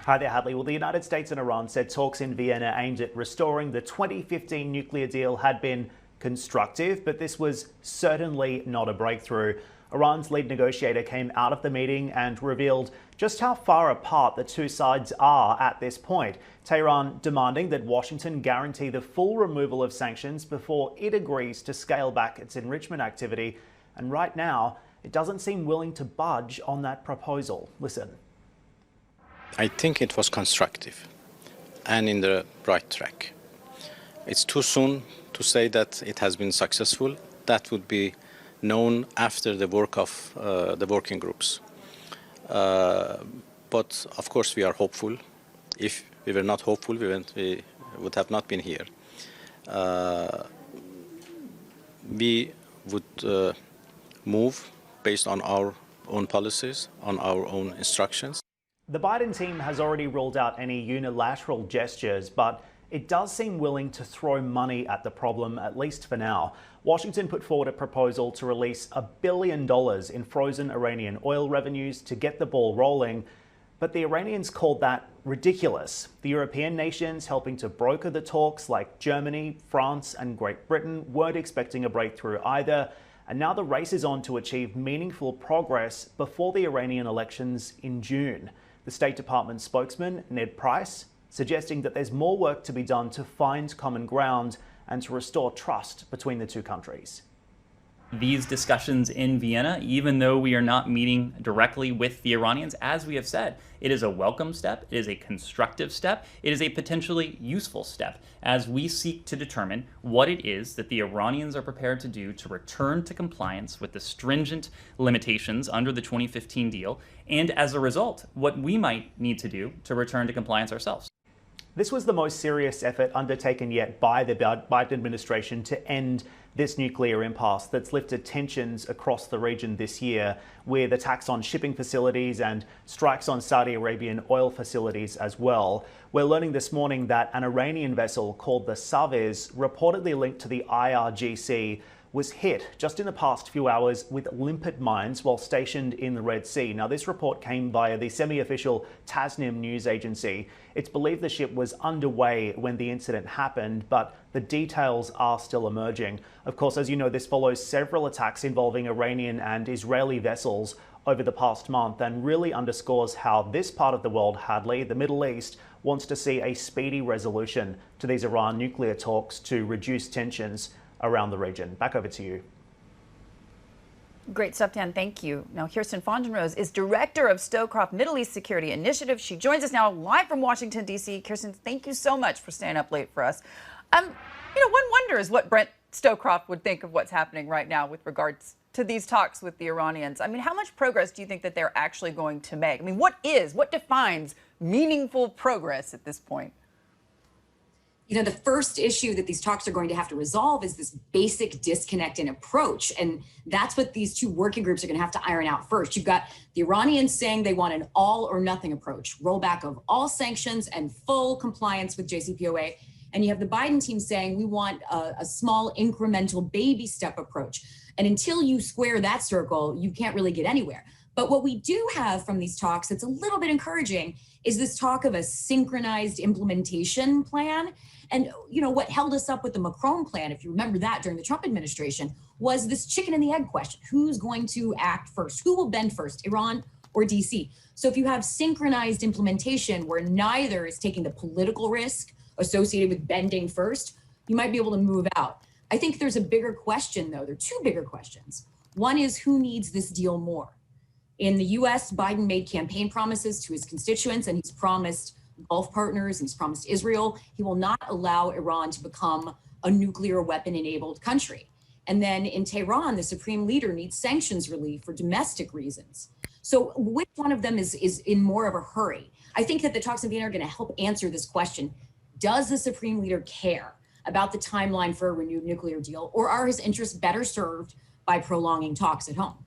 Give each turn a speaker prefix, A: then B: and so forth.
A: Hi there, Hadley. Well, the United States and Iran said talks in Vienna aimed at restoring the 2015 nuclear deal had been constructive, but this was certainly not a breakthrough. Iran's lead negotiator came out of the meeting and revealed just how far apart the two sides are at this point. Tehran demanding that Washington guarantee the full removal of sanctions before it agrees to scale back its enrichment activity. And right now, it doesn't seem willing to budge on that proposal. Listen.
B: I think it was constructive and in the right track. It's too soon to say that it has been successful. That would be known after the work of the working groups. But of course we are hopeful. If we were not hopeful, we would have not been here. We would move based on our own policies, on our own instructions.
A: The Biden team has already ruled out any unilateral gestures, but it does seem willing to throw money at the problem, at least for now. Washington put forward a proposal to release $1 billion in frozen Iranian oil revenues to get the ball rolling, but the Iranians called that ridiculous. The European nations helping to broker the talks, like Germany, France, and Great Britain, weren't expecting a breakthrough either. And now the race is on to achieve meaningful progress before the Iranian elections in June. The State Department spokesman, Ned Price, suggesting that there's more work to be done to find common ground and to restore trust between the two countries.
C: These discussions in Vienna, even though we are not meeting directly with the Iranians, as we have said, it is a welcome step, it is a constructive step, it is a potentially useful step as we seek to determine what it is that the Iranians are prepared to do to return to compliance with the stringent limitations under the 2015 deal, and as a result, what we might need to do to return to compliance ourselves.
A: This was the most serious effort undertaken yet by the Biden administration to end this nuclear impasse that's lifted tensions across the region this year, with attacks on shipping facilities and strikes on Saudi Arabian oil facilities as well. We're learning this morning that an Iranian vessel called the Saviz, reportedly linked to the IRGC, was hit just in the past few hours with limpet mines while stationed in the Red Sea. Now, this report came via the semi-official Tasnim news agency. It's believed the ship was underway when the incident happened, but the details are still emerging. Of course, as you know, this follows several attacks involving Iranian and Israeli vessels over the past month and really underscores how this part of the world, Hadley, the Middle East, wants to see a speedy resolution to these Iran nuclear talks to reduce tensions around the region. Back over to you.
D: Great stuff, Dan. Thank you. Now, Kirsten Fontenrose is director of Scowcroft Middle East Security Initiative. She joins us now live from Washington, D.C. Kirsten, thank you so much for staying up late for us. One wonders what Brent Scowcroft would think of what's happening right now with regards to these talks with the Iranians. I mean, how much progress do you think that they're actually going to make? I mean, what defines meaningful progress at this point?
E: You know, the first issue that these talks are going to have to resolve is this basic disconnect in approach. And that's what these two working groups are going to have to iron out first. You've got the Iranians saying they want an all or nothing approach, rollback of all sanctions and full compliance with JCPOA. And you have the Biden team saying we want a small incremental baby step approach. And until you square that circle, you can't really get anywhere. But what we do have from these talks that's a little bit encouraging is this talk of a synchronized implementation plan. And, you know, what held us up with the Macron plan, if you remember that during the Trump administration, was this chicken and the egg question. Who's going to act first? Who will bend first, Iran or DC? So if you have synchronized implementation where neither is taking the political risk associated with bending first, you might be able to move out. I think there's a bigger question, though. There are two bigger questions. One is who needs this deal more? In the US, Biden made campaign promises to his constituents, and he's promised Gulf partners, and he's promised Israel he will not allow Iran to become a nuclear weapon-enabled country. And then in Tehran, the supreme leader needs sanctions relief for domestic reasons. So which one of them is in more of a hurry? I think that the talks in Vienna are going to help answer this question. Does the supreme leader care about the timeline for a renewed nuclear deal, or are his interests better served by prolonging talks at home?